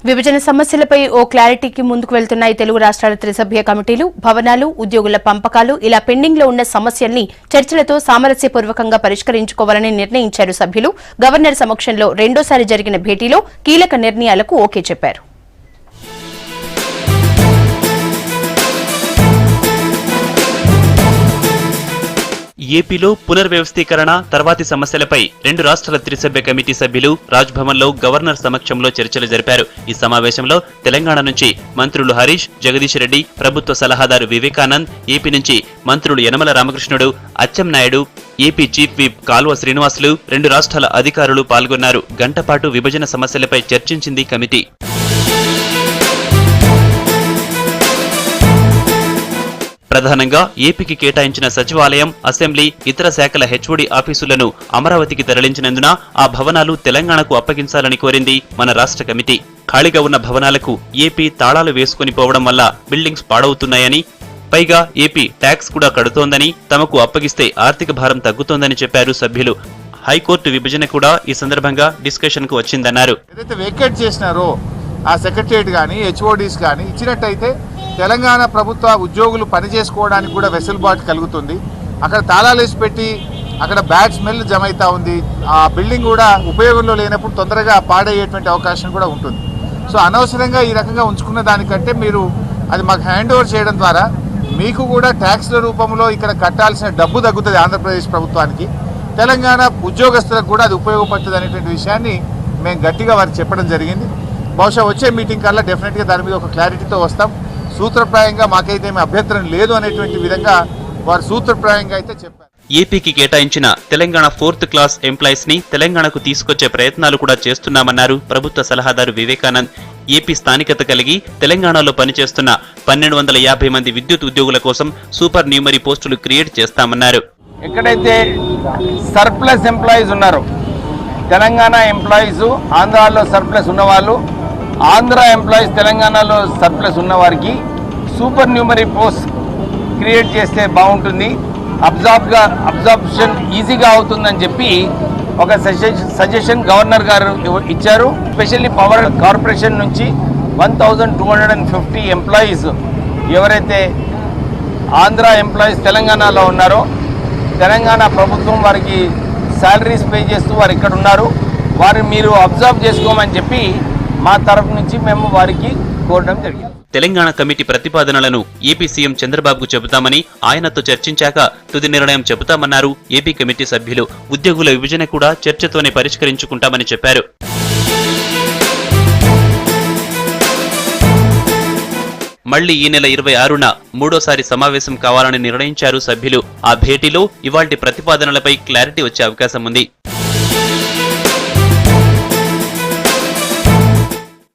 విభజన సమస్యలపై ఓ క్లారిటీకి ముందుకు వెళ్తున్నాయి తెలుగు రాష్ట్రాల త్రిసభ్య కమిటీలు. భవనాలు, ఉద్యోగుల పంపకాలు ఇలా పెండింగ్ లో ఉన్న సమస్యల్ని చర్చలతో సామరస్యపూర్వకంగా పరిష్కరించుకోవాలని నిర్ణయించారు సభ్యులు. గవర్నర్ సమక్షంలో రెండోసారి జరిగిన భేటీలో కీలక నిర్ణయాలకు ఓకే చెప్పారు. ఏపీలో పునర్వ్యవస్థీకరణ తర్వాతి సమస్యలపై రెండు రాష్ట్రాల త్రిసభ్య కమిటీ సభ్యులు రాజ్భవన్లో గవర్నర్ సమక్షంలో చర్చలు జరిపారు. ఈ సమావేశంలో తెలంగాణ నుంచి మంత్రులు హరీష్, జగదీష్ రెడ్డి, ప్రభుత్వ సలహాదారు వివేకానంద్, ఏపీ నుంచి మంత్రులు Yanamala Ramakrishnudu, Atchannaidu, AP chief whip Kalva Srinivasulu, రెండు రాష్ట్రాల అధికారులు పాల్గొన్నారు. గంటపాటు విభజన సమస్యలపై చర్చించింది కమిటీ. ప్రధానంగా ఏపీకి కేటాయించిన సచివాలయం, అసెంబ్లీ, ఇతర శాఖల హెచ్ఓడి ఆఫీసులను అమరావతికి తరలించినందున ఆ భవనాలు తెలంగాణకు అప్పగించాలని కోరింది మన రాష్ట్ర కమిటీ. ఖాళీగా ఉన్న భవనాలకు ఏపీ తాళాలు వేసుకుని పోవడం వల్ల బిల్డింగ్స్ పాడవుతున్నాయని, పైగా ఏపీ ట్యాక్స్ కూడా కడుతోందని, తమకు అప్పగిస్తే ఆర్థిక భారం తగ్గుతోందని చెప్పారు సభ్యులు. హైకోర్టు విభజన కూడా ఈ సందర్భంగా డిస్కషన్ కు వచ్చిందన్నారు. ఏదైతే వేకేట్ చేసినారో ఆ సెక్రటరియట్ కానీ హెచ్ఓడీస్ కానీ ఇచ్చినట్టయితే తెలంగాణ ప్రభుత్వ ఉద్యోగులు పనిచేసుకోవడానికి కూడా వెసులుబాటు కలుగుతుంది. అక్కడ తాళాలు వేసి పెట్టి అక్కడ బ్యాడ్ స్మెల్ జమ అవుతా ఉంది. ఆ బిల్డింగ్ కూడా ఉపయోగంలో లేనప్పుడు తొందరగా పాడయ్యేటువంటి అవకాశం కూడా ఉంటుంది. సో అనవసరంగా ఈ రకంగా ఉంచుకున్న దానికంటే మీరు అది మాకు హ్యాండ్ ఓవర్ చేయడం ద్వారా మీకు కూడా ట్యాక్స్ల రూపంలో ఇక్కడ కట్టాల్సిన డబ్బు తగ్గుతుంది ఆంధ్రప్రదేశ్ ప్రభుత్వానికి, తెలంగాణ ఉద్యోగస్తులకు కూడా అది ఉపయోగపడుతుంది అనేటువంటి విషయాన్ని మేము గట్టిగా వారికి చెప్పడం జరిగింది. బహుశా వచ్చే మీటింగ్ కల్లా డెఫినెట్గా దాని మీద ఒక క్లారిటీతో వస్తాం. సూత్రప్రాయంగా మాకైతే ఏమీ అభ్యంతరం లేదు అనేటువంటి విధంగా వారు సూత్రప్రాయంగా అయితే చెప్పారు. ఏపీకి కేటాయించిన తెలంగాణ 4th క్లాస్ ఎంప్లాయీస్ ని తెలంగాణకు తీసుకొచ్చే ప్రయత్నాలు కూడా చేస్తున్నామన్నారు ప్రభుత్వ సలహాదారు వివేకానంద్. ఏపీ స్థానికత కలిగి తెలంగాణలో పనిచేస్తున్న 1250 మంది విద్యుత్ ఉద్యోగుల కోసం సూపర్ న్యూమరీ పోస్టులు క్రియేట్ చేస్తామన్నారు. ఎక్కడైతే సర్ప్లస్ ఎంప్లాయీస్ ఉన్నారో తెలంగాణ ఎంప్లాయీస్ ఆంధ్రాలో సర్ప్లస్ ఉన్నవాళ్ళు, ఆంధ్ర ఎంప్లాయీస్ తెలంగాణలో సర్ప్లస్ ఉన్నవారికి సూపర్ న్యూమరీ పోస్ట్ క్రియేట్ చేస్తే బాగుంటుంది, అబ్జార్ప్షన్ ఈజీగా అవుతుందని చెప్పి ఒక సజెషన్ గవర్నర్ గారు ఇచ్చారు. స్పెషల్లీ పవర్ కార్పొరేషన్ నుంచి 1250 ఎంప్లాయీస్ ఎవరైతే ఆంధ్ర ఎంప్లాయీస్ తెలంగాణలో ఉన్నారో తెలంగాణ ప్రభుత్వం వారికి శాలరీస్ పే చేస్తూ వారు ఇక్కడ ఉన్నారు, వారిని మీరు అబ్జర్వ్ చేసుకోమని చెప్పి మా తరఫు నుంచి మేము వారికి కోరడం జరిగింది. తెలంగాణ కమిటీ ప్రతిపాదనలను ఏపీ సీఎం చంద్రబాబుకు చెబుతామని, ఆయనతో చర్చించాక తుది నిర్ణయం చెబుతామన్నారు ఏపీ కమిటీ సభ్యులు. ఉద్యోగుల విభజన కూడా చర్చతోనే పరిష్కరించుకుంటామని చెప్పారు. మళ్లీ ఈ నెల 26న మూడోసారి సమావేశం కావాలని నిర్ణయించారు సభ్యులు. ఆ భేటీలో ఇవాల్టి ప్రతిపాదనలపై క్లారిటీ వచ్చే అవకాశం ఉంది.